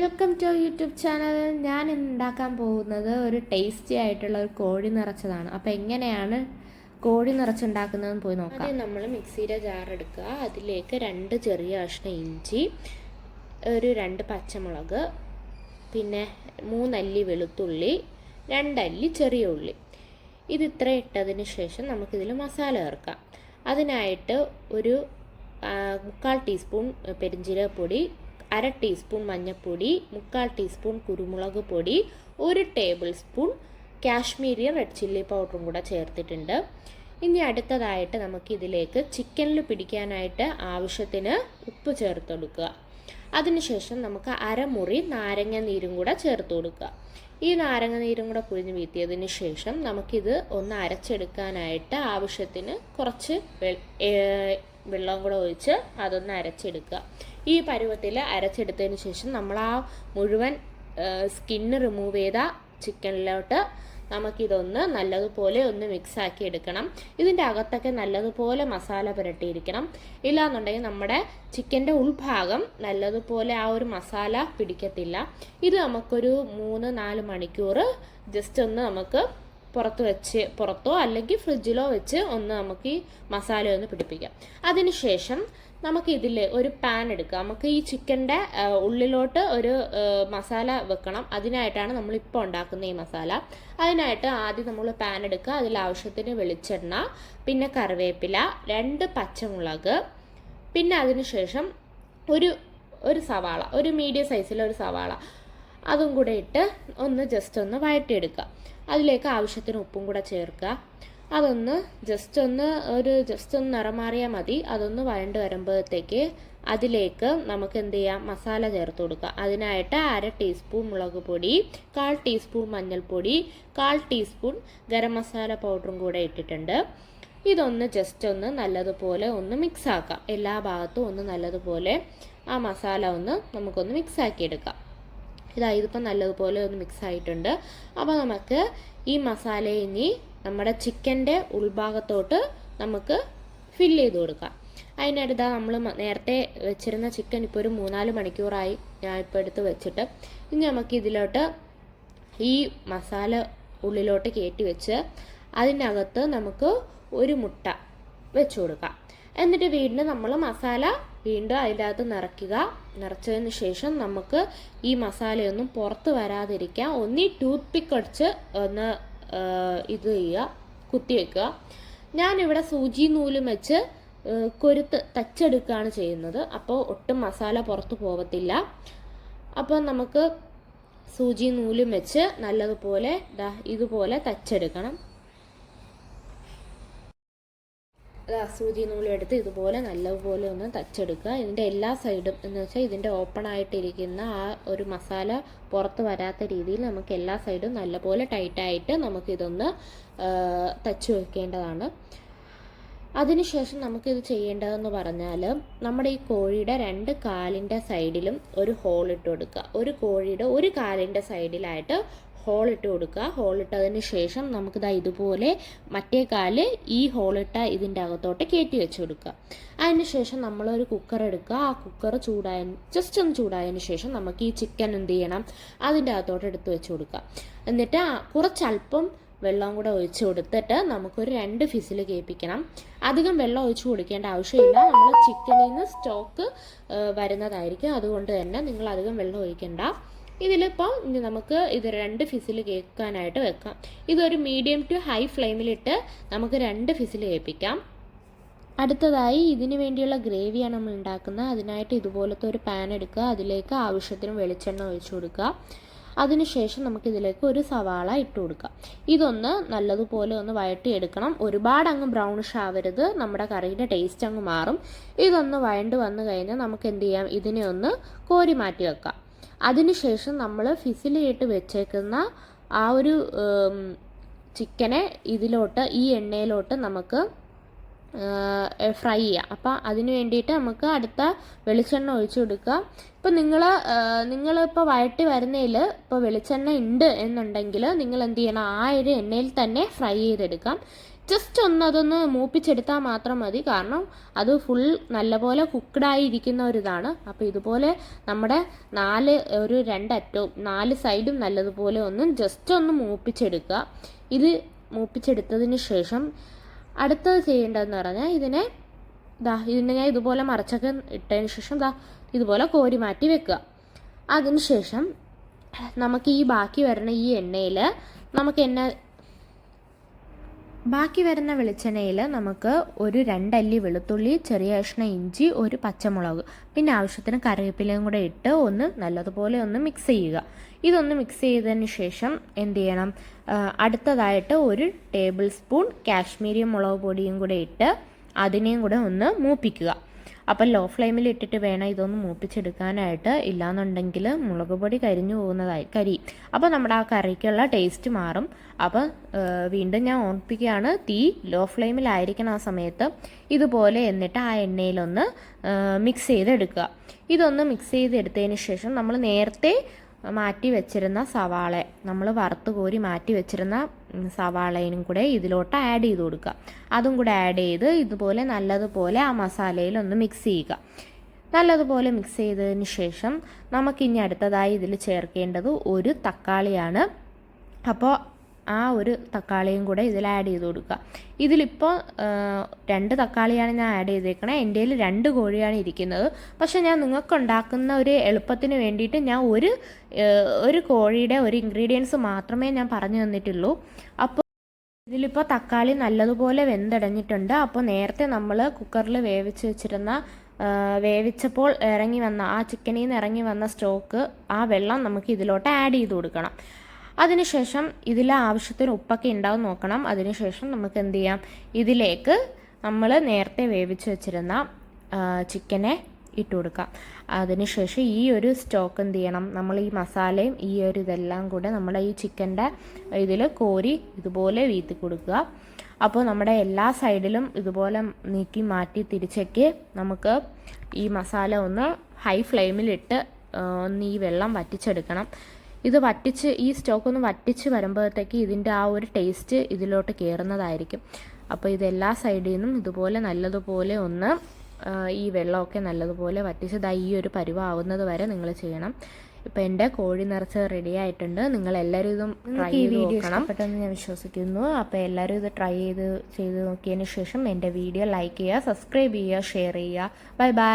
Welcome to YouTube channel. ഞാൻ ഉണ്ടാക്കാൻ പോകുന്നത് ഒരു ടേസ്റ്റി ആയിട്ടുള്ള ഒരു കോഴി നിറച്ചതാണ്. അപ്പോൾ എങ്ങനെയാണ് കോഴി നിറച്ചുണ്ടാക്കുന്നതെന്ന് പോയി നോക്കാം. ആദ്യം നമ്മൾ മിക്സിയുടെ ജാർ എടുക്കുക. അതിലേക്ക് 2 ചെറിയ കഷ്ണം ഇഞ്ചി, ഒരു 2 പച്ചമുളക്, പിന്നെ 3 അല്ലി വെളുത്തുള്ളി, 2 അല്ലി ചെറിയ ഉള്ളി. ഇത് ഇത്ര ഇട്ടതിന് ശേഷം നമുക്കിതിൽ മസാല ചേർക്കാം. അതിനായിട്ട് ഒരു 3/4 ടീസ്പൂൺ പെരിഞ്ജീരകപ്പൊടി, 1/2 ടീസ്പൂൺ മഞ്ഞൾപ്പൊടി, 3/4 ടീസ്പൂൺ കുരുമുളക് പൊടി, 1 table spoon Kashmiri red chilli പൗഡറും കൂടെ ചേർത്തിട്ടുണ്ട്. ഇനി അടുത്തതായിട്ട് നമുക്കിതിലേക്ക് ചിക്കനിൽ പിടിക്കാനായിട്ട് ആവശ്യത്തിന് ഉപ്പ് ചേർത്ത് കൊടുക്കുക. അതിനുശേഷം നമുക്ക് 1/2 മുറി നാരങ്ങ നീരും കൂടെ ചേർത്ത് കൊടുക്കുക. ഈ നാരങ്ങ നീരും കൂടെ പിഴിഞ്ഞ് വീഴ്ത്തിയതിന് ശേഷം നമുക്കിത് ഒന്ന് അരച്ചെടുക്കാനായിട്ട് ആവശ്യത്തിന് കുറച്ച് വെള്ളം കൂടെ ഒഴിച്ച് അതൊന്ന് അരച്ചെടുക്കുക. ഈ പരുവത്തിൽ അരച്ചെടുത്തതിന് ശേഷം നമ്മൾ ആ മുഴുവൻ സ്കിന്ന് റിമൂവ് ചെയ്ത ചിക്കനിലോട്ട് നമുക്കിതൊന്ന് നല്ലതുപോലെ ഒന്ന് മിക്സാക്കി എടുക്കണം. ഇതിൻ്റെ അകത്തൊക്കെ നല്ലതുപോലെ മസാല പുരട്ടിയിരിക്കണം. ഇല്ലാന്നുണ്ടെങ്കിൽ നമ്മുടെ ചിക്കൻ്റെ ഉൾഭാഗം നല്ലതുപോലെ ആ ഒരു മസാല പിടിക്കത്തില്ല. ഇത് നമുക്കൊരു 3-4 മണിക്കൂർ ജസ്റ്റ് ഒന്ന് നമുക്ക് പുറത്തോ അല്ലെങ്കിൽ ഫ്രിഡ്ജിലോ വെച്ച് ഒന്ന് നമുക്ക് ഈ മസാല ഒന്ന് പിടിപ്പിക്കാം. അതിനുശേഷം നമുക്ക് ഇതിൽ ഒരു പാൻ എടുക്കുക. നമുക്ക് ഈ ചിക്കൻ്റെ ഉള്ളിലോട്ട് ഒരു മസാല വെക്കണം. അതിനായിട്ടാണ് നമ്മളിപ്പോൾ ഉണ്ടാക്കുന്ന ഈ മസാല. അതിനായിട്ട് ആദ്യം നമ്മൾ പാൻ എടുക്കുക. അതിൽ ആവശ്യത്തിന് വെളിച്ചെണ്ണ, പിന്നെ കറിവേപ്പില, 2 പച്ചമുളക്, പിന്നെ അതിനുശേഷം ഒരു സവാള, ഒരു മീഡിയം സൈസിലെ ഒരു സവാള, അതും കൂടെ ഇട്ട് ഒന്ന് ജസ്റ്റ് ഒന്ന് വഴറ്റിയെടുക്കുക. അതിലേക്ക് ആവശ്യത്തിന് ഉപ്പും കൂടെ ചേർക്കുക. അതൊന്ന് ജസ്റ്റ് ഒന്ന് നിറം മാറിയാൽ മതി. അതൊന്ന് വഴണ്ട് വരുമ്പോഴത്തേക്ക് അതിലേക്ക് നമുക്ക് എന്ത് ചെയ്യാം, മസാല ചേർത്ത് കൊടുക്കുക. അതിനായിട്ട് 1/2 ടീസ്പൂൺ മുളക് പൊടി, 1/4 ടീസ്പൂൺ മഞ്ഞൾപ്പൊടി, 1/4 ടീസ്പൂൺ ഗരം മസാല പൗഡറും കൂടെ ഇട്ടിട്ടുണ്ട്. ഇതൊന്ന് ജസ്റ്റ് ഒന്ന് നല്ലതുപോലെ ഒന്ന് മിക്സ് ആക്കാം. എല്ലാ ഭാഗത്തും ഒന്ന് നല്ലതുപോലെ ആ മസാല നമുക്കൊന്ന് മിക്സ് ആക്കി എടുക്കാം. ഇതിപ്പോൾ നല്ലതുപോലെ ഒന്ന് മിക്സ് ആയിട്ടുണ്ട്. അപ്പോൾ നമുക്ക് ഈ മസാലയെ ഇനി നമ്മുടെ ചിക്കൻ്റെ ഉൾഭാഗത്തോട്ട് നമുക്ക് ഫില്ല് ചെയ്ത് കൊടുക്കാം. അതിനടുത്ത് നമ്മൾ നേരത്തെ വെച്ചിരുന്ന ചിക്കൻ ഇപ്പോൾ ഒരു 3-4 മണിക്കൂറായി ഞാൻ ഇപ്പോൾ എടുത്ത് വെച്ചിട്ട്. ഇനി നമുക്ക് ഇതിലോട്ട് ഈ മസാല ഉള്ളിലോട്ട് കയറ്റി വെച്ച് അതിനകത്ത് നമുക്ക് ഒരു മുട്ട വെച്ച് കൊടുക്കാം. എന്നിട്ട് വീണ്ടും നമ്മൾ മസാല വീണ്ടും അതിൻ്റെ അകത്ത് നിറച്ചതിന് ശേഷം നമുക്ക് ഈ മസാലയൊന്നും പുറത്ത് വരാതിരിക്കാൻ ഒന്നി ടൂത്ത് പിക്ക് അടിച്ച് ഒന്ന് കുത്തി വെക്കുക. ഞാനിവിടെ സൂചി നൂലും വെച്ച് തച്ചെടുക്കുകയാണ് ചെയ്യുന്നത്. അപ്പോൾ ഒട്ടും മസാല പുറത്ത് പോകത്തില്ല. അപ്പോൾ നമുക്ക് സൂചി നൂലും വെച്ച് നല്ലതുപോലെ ഇതുപോലെ തച്ചെടുക്കണം. സൂചി നൂലെടുത്ത് ഇതുപോലെ നല്ലതുപോലെ ഒന്ന് തച്ചെടുക്കുക. ഇതിൻ്റെ എല്ലാ സൈഡും എന്ന് വെച്ചാൽ ഇതിൻ്റെ ഓപ്പൺ ആയിട്ടിരിക്കുന്ന ആ ഒരു മസാല പുറത്ത് വരാത്ത രീതിയിൽ നമുക്ക് എല്ലാ സൈഡും നല്ലപോലെ ടൈറ്റായിട്ട് നമുക്കിതൊന്ന് തച്ച് വെക്കേണ്ടതാണ്. അതിനുശേഷം നമുക്കിത് ചെയ്യേണ്ടതെന്ന് പറഞ്ഞാൽ നമ്മുടെ ഈ കോഴിയുടെ 2 കാലിൻ്റെ സൈഡിലും ഒരു ഹോൾ ഇട്ട് കൊടുക്കുക. ഒരു കോഴിയുടെ ഒരു കാലിൻ്റെ സൈഡിലായിട്ട് ഹോളിട്ട് കൊടുക്കുക. ഹോളിട്ടതിന് ശേഷം നമുക്കിതാ ഇതുപോലെ മറ്റേ കാല് ഈ ഹോളിട്ട ഇതിൻ്റെ അകത്തോട്ട് കയറ്റി വെച്ച് കൊടുക്കുക. അതിന് ശേഷം നമ്മളൊരു കുക്കർ എടുക്കുക. ആ കുക്കർ ജസ്റ്റ് ഒന്ന് ചൂടായതിന് ശേഷം നമുക്ക് ഈ ചിക്കൻ എന്ത് ചെയ്യണം, അതിൻ്റെ അകത്തോട്ട് എടുത്ത് വെച്ച് കൊടുക്കുക. എന്നിട്ട് കുറച്ചല്പം വെള്ളം കൂടെ ഒഴിച്ച് കൊടുത്തിട്ട് നമുക്കൊരു 2 ഫിസിൽ കേൾപ്പിക്കണം. അധികം വെള്ളം ഒഴിച്ച് കൊടുക്കേണ്ട ആവശ്യമില്ല. നമ്മൾ ചിക്കനിൽ നിന്ന് സ്റ്റോക്ക് വരുന്നതായിരിക്കും. അതുകൊണ്ട് തന്നെ നിങ്ങൾ അധികം വെള്ളം ഒഴിക്കേണ്ട. ഇതിലിപ്പോൾ നമുക്ക് ഇത് 2 ഫിസിൽ കേൾക്കാനായിട്ട് വെക്കാം. ഇതൊരു മീഡിയം ടു ഹൈ ഫ്ലെയിമിലിട്ട് നമുക്ക് 2 ഫിസിൽ കേൾപ്പിക്കാം. അടുത്തതായി ഇതിന് വേണ്ടിയുള്ള ഗ്രേവിയാണ് നമ്മൾ ഉണ്ടാക്കുന്നത്. അതിനായിട്ട് ഇതുപോലത്തെ ഒരു പാൻ എടുക്കുക. അതിലേക്ക് ആവശ്യത്തിന് വെളിച്ചെണ്ണ ഒഴിച്ചു കൊടുക്കുക. അതിനുശേഷം നമുക്കിതിലേക്ക് ഒരു സവാള ഇട്ട് കൊടുക്കുക. ഇതൊന്ന് നല്ലതുപോലെ ഒന്ന് വഴറ്റിയെടുക്കണം. ഒരുപാട് അങ്ങ് ബ്രൗണിഷ് ആവരുത്, നമ്മുടെ കറിയുടെ ടേസ്റ്റ് അങ്ങ് മാറും. ഇതൊന്ന് വഴണ്ട് വന്നു കഴിഞ്ഞാൽ നമുക്ക് എന്ത് ചെയ്യാം, ഇതിനെ ഒന്ന് കോരി മാറ്റി വെക്കാം. അതിനുശേഷം നമ്മൾ ഫിസിലിട്ട് വെച്ചേക്കുന്ന ആ ഒരു ചിക്കനെ ഈ എണ്ണയിലോട്ട് നമുക്ക് ഫ്രൈ ചെയ്യാം. അപ്പോൾ അതിന് വേണ്ടിയിട്ട് നമുക്ക് അടുത്ത വെളിച്ചെണ്ണ ഒഴിച്ചു കൊടുക്കുക. ഇപ്പോൾ നിങ്ങളിപ്പോൾ വഴറ്റി വരുന്നതിൽ ഇപ്പോൾ വെളിച്ചെണ്ണ ഉണ്ട് എന്നുണ്ടെങ്കിൽ നിങ്ങൾ എന്ത് ചെയ്യണം, ആ ഒരു എണ്ണയിൽ തന്നെ ഫ്രൈ ചെയ്തെടുക്കാം. ജസ്റ്റ് അതൊന്ന് മൂപ്പിച്ചെടുത്താൽ മാത്രം മതി. കാരണം അത് ഫുൾ നല്ലപോലെ കുക്ക്ഡായിരിക്കുന്ന ഒരിതാണ്. അപ്പോൾ ഇതുപോലെ നമ്മുടെ ഒരു രണ്ടറ്റവും 4 സൈഡും നല്ലതുപോലെ ജസ്റ്റ് ഒന്ന് മൂപ്പിച്ചെടുക്കുക. ഇത് മൂപ്പിച്ചെടുത്തതിന് ശേഷം അടുത്തത് ചെയ്യേണ്ടതെന്ന് പറഞ്ഞാൽ ഇതിനെ ഞാൻ ഇതുപോലെ മറച്ചൊക്കെ ഇട്ടതിന് ശേഷം ഇതുപോലെ കോരി മാറ്റി വെക്കുക. അതിന് ശേഷം നമുക്ക് ഈ ബാക്കി വരുന്ന ഈ എണ്ണയിൽ ബാക്കി വരുന്ന വെളിച്ചെണ്ണയിൽ നമുക്ക് ഒരു 2 അല്ലി വെളുത്തുള്ളി, ചെറിയ കഷ്ണം ഇഞ്ചി, ഒരു പച്ചമുളക്, പിന്നെ ആവശ്യത്തിന് കറിവേപ്പിലയും കൂടെ ഇട്ട് നല്ലതുപോലെ മിക്സ് ചെയ്യുക. ഇതൊന്ന് മിക്സ് ചെയ്തതിന് ശേഷം എന്ത് ചെയ്യണം, അടുത്തതായിട്ട് 1 ടേബിൾ സ്പൂൺ കാശ്മീരി മുളക് പൊടിയും കൂടെ ഇട്ട് അതിനെയും കൂടെ മൂപ്പിക്കുക. അപ്പം ലോ ഫ്ലെയിമിൽ ഇട്ടിട്ട് വേണം ഇതൊന്ന് മൂപ്പിച്ചെടുക്കാനായിട്ട്. ഇല്ലാന്നുണ്ടെങ്കിൽ മുളക് പൊടി കരിയും. അപ്പോൾ നമ്മുടെ ആ കറിക്കുള്ള ടേസ്റ്റ് മാറും. അപ്പം വീണ്ടും ഞാൻ ഓർപ്പിക്കുകയാണ്, തീ ലോ ഫ്ലെയിമിലായിരിക്കണം ആ സമയത്ത്. ഇതുപോലെ എന്നിട്ട് ആ എണ്ണയിലൊന്ന് മിക്സ് ചെയ്തെടുക്കുക. ഇതൊന്ന് മിക്സ് ചെയ്തെടുത്തതിന് ശേഷം നമ്മൾ നേരത്തെ മാറ്റി വെച്ചിരുന്ന സവാള, നമ്മൾ വറുത്ത് കോരി മാറ്റി വെച്ചിരുന്ന സവാളയും കൂടെ ഇതിലോട്ട് ആഡ് ചെയ്ത് കൊടുക്കുക. അതും കൂടെ ആഡ് ചെയ്ത് ഇതുപോലെ നല്ലതുപോലെ ആ മസാലയിൽ മിക്സ് ചെയ്യുക. നല്ലതുപോലെ മിക്സ് ചെയ്തതിന് ശേഷം നമുക്കിനി അടുത്തതായി ഇതിൽ ചേർക്കേണ്ടത് 1 തക്കാളിയാണ്. അപ്പോൾ ആ 1 തക്കാളിയും കൂടെ ഇതിൽ ആഡ് ചെയ്ത് കൊടുക്കുക. ഇതിലിപ്പോൾ 2 തക്കാളിയാണ് ഞാൻ ആഡ് ചെയ്തേക്കണേ. എൻ്റെ കയ്യിൽ 2 കോഴിയാണ് ഇരിക്കുന്നത്. പക്ഷേ ഞാൻ നിങ്ങൾക്കുണ്ടാക്കുന്ന ഒരു എളുപ്പത്തിന് വേണ്ടിയിട്ട് ഞാൻ ഒരു കോഴിയുടെ ഒരു ഇൻഗ്രീഡിയൻസ് മാത്രമേ ഞാൻ പറഞ്ഞു തന്നിട്ടുള്ളൂ. അപ്പോൾ ഇതിലിപ്പോൾ തക്കാളി നല്ലതുപോലെ വെന്തടഞ്ഞിട്ടുണ്ട്. അപ്പോൾ നേരത്തെ നമ്മൾ കുക്കറിൽ വേവിച്ചപ്പോൾ ഇറങ്ങി വന്ന ആ ചിക്കനിൽ നിന്ന് ഇറങ്ങി വന്ന സ്റ്റോക്ക്, ആ വെള്ളം നമുക്ക് ഇതിലോട്ട് ആഡ് ചെയ്ത് കൊടുക്കണം. അതിനുശേഷം ഇതിൽ ആവശ്യത്തിന് ഉപ്പൊക്കെ ഉണ്ടാവും നോക്കണം. അതിനുശേഷം നമുക്ക് എന്ത് ചെയ്യാം, ഇതിലേക്ക് നമ്മൾ നേരത്തെ വേവിച്ച് വെച്ചിരുന്ന ചിക്കനെ ഇട്ട് കൊടുക്കാം. അതിനുശേഷം ഈ ഒരു സ്റ്റോക്ക് എന്ത് ചെയ്യണം, നമ്മൾ ഈ മസാലയും ഈ ഇതെല്ലാം കൂടെ നമ്മുടെ ഈ ചിക്കൻ്റെ ഇതിൽ കോരി ഇതുപോലെ വീത്തി കൊടുക്കുക. അപ്പോൾ നമ്മുടെ എല്ലാ സൈഡിലും ഇതുപോലെ നീക്കി മാറ്റി തിരിച്ചൊക്കെ നമുക്ക് ഈ മസാല ഹൈ ഫ്ലെയിമിലിട്ട് ഈ വെള്ളം വറ്റിച്ചെടുക്കണം. ഇത് ഈ സ്റ്റോക്ക് വറ്റിച്ച് വരുമ്പോഴത്തേക്ക് ഇതിൻ്റെ ആ ഒരു ടേസ്റ്റ് ഇതിലോട്ട് കയറുന്നതായിരിക്കും. അപ്പോൾ ഇതെല്ലാ സൈഡിൽ നിന്നും ഇതുപോലെ നല്ലതുപോലെ ഈ വെള്ളമൊക്കെ നല്ലതുപോലെ വറ്റിച്ച് ഈ ഒരു പരുവാവുന്നത് വരെ നിങ്ങൾ ചെയ്യണം. ഇപ്പോൾ എൻ്റെ കോഴി നിറച്ച് റെഡി ആയിട്ടുണ്ട്. നിങ്ങളെല്ലാവരും ഇതും ട്രൈ ചെയ്ത് നോക്കണം പെട്ടെന്ന് ഞാൻ വിശ്വസിക്കുന്നു. അപ്പോൾ എല്ലാവരും ഇത് ചെയ്ത് നോക്കിയതിന് ശേഷം എൻ്റെ വീഡിയോ ലൈക്ക് ചെയ്യുക, സബ്സ്ക്രൈബ് ചെയ്യുക, ഷെയർ ചെയ്യുക. Bye bye.